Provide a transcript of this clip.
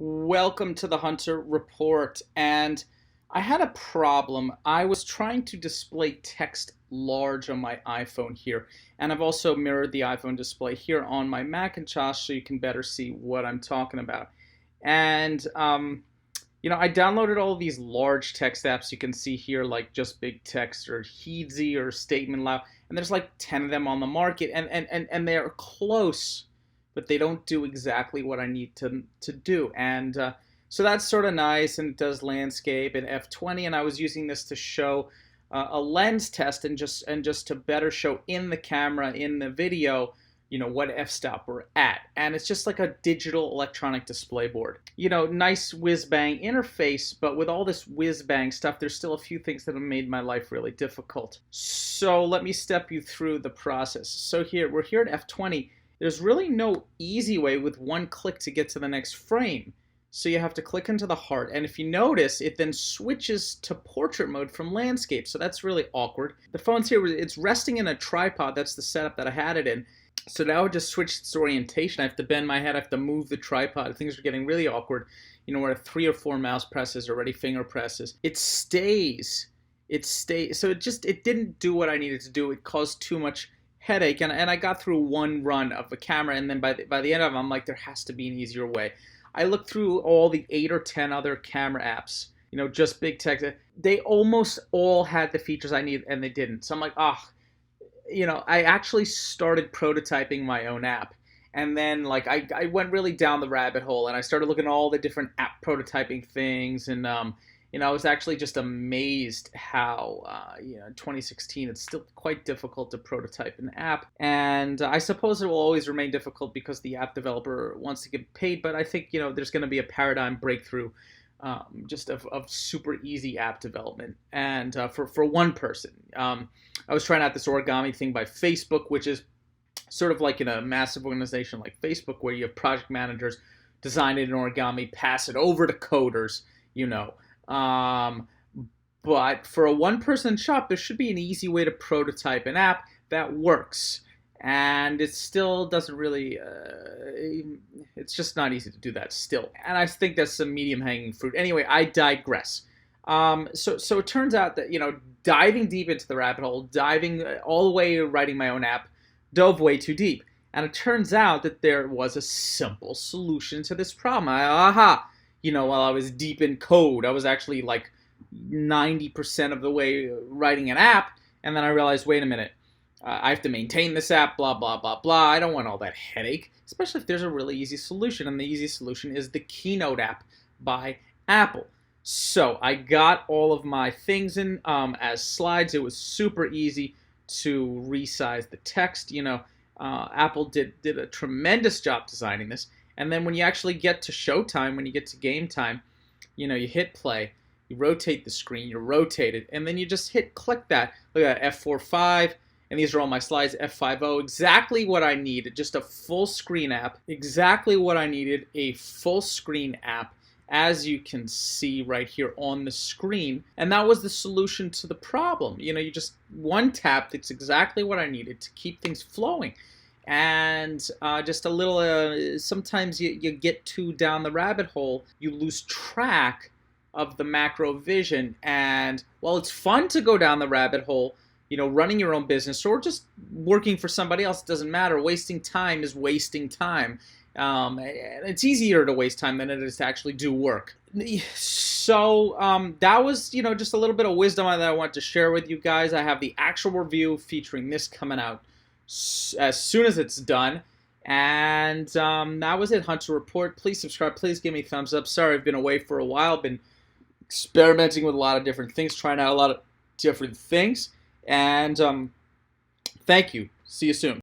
Welcome to the Hunter Report. And I had a problem. I was trying to display text large on my iPhone here, and I've also mirrored the iPhone display here on my Macintosh so you can better see what I'm talking about. And I downloaded all of these large text apps you can see here, like Just Big Text or Heedsy or Statement Loud, and there's like 10 of them on the market, and they're close, but they don't do exactly what I need to do. And so that's sort of nice, and it does landscape and f20. And I was using this to show a lens test and just to better show in the camera in the video, what f-stop we're at. And it's just like a digital electronic display board. Nice whiz-bang interface, but with all this whiz-bang stuff, there's still a few things that have made my life really difficult. So let me step you through the process. So we're here at f20. There's really no easy way with one click to get to the next frame. So you have to click into the heart, and if you notice, it then switches to portrait mode from landscape, so that's really awkward. The phone's here, it's resting in a tripod. That's the setup that I had it in. So now it just switched its orientation. I have to bend my head, I have to move the tripod. Things are getting really awkward. We're at 3 or 4 mouse presses, already finger presses. It stays. So it didn't do what I needed to do. It caused too much headache, and I got through one run of the camera, and then by the end of it, I'm like, there has to be an easier way. I looked through all the 8 or 10 other camera apps, Just Big Text. They almost all had the features I need, and they didn't. So I'm like, I actually started prototyping my own app, and then I went really down the rabbit hole, and I started looking at all the different app prototyping things, and I was actually just amazed how, in 2016, it's still quite difficult to prototype an app. And I suppose it will always remain difficult because the app developer wants to get paid. But I think, there's going to be a paradigm breakthrough just of super easy app development. And for one person, I was trying out this origami thing by Facebook, which is sort of like in a massive organization like Facebook, where you have project managers design it in origami, pass it over to coders, But for a one-person shop, there should be an easy way to prototype an app that works. And it still doesn't really, it's just not easy to do that still. And I think that's some medium hanging fruit. Anyway, I digress. So it turns out that, diving deep into the rabbit hole, diving all the way writing my own app, dove way too deep. And it turns out that there was a simple solution to this problem. While I was deep in code, I was actually like 90% of the way writing an app, and then I realized, wait a minute, I have to maintain this app, blah, blah, blah, blah. I don't want all that headache, especially if there's a really easy solution, and the easy solution is the Keynote app by Apple. So I got all of my things in as slides. It was super easy to resize the text. Apple did a tremendous job designing this. And then when you actually get to showtime, when you get to game time, you hit play, you rotate the screen, you rotate it, and then you just click that. Look at that, F45, and these are all my slides, F50, exactly what I needed, just a full screen app, exactly what I needed, a full screen app, as you can see right here on the screen. And that was the solution to the problem. You just one tap, that's exactly what I needed to keep things flowing. And just a little, sometimes you get too down the rabbit hole, you lose track of the macro vision. And while it's fun to go down the rabbit hole, running your own business or just working for somebody else, it doesn't matter. Wasting time is wasting time. It's easier to waste time than it is to actually do work. So that was, just a little bit of wisdom that I want to share with you guys. I have the actual review featuring this coming out as soon as it's done. And that was it, Hunter Report. Please subscribe. Please give me a thumbs up. Sorry, I've been away for a while. Been experimenting with a lot of different things, trying out a lot of different things. And thank you. See you soon.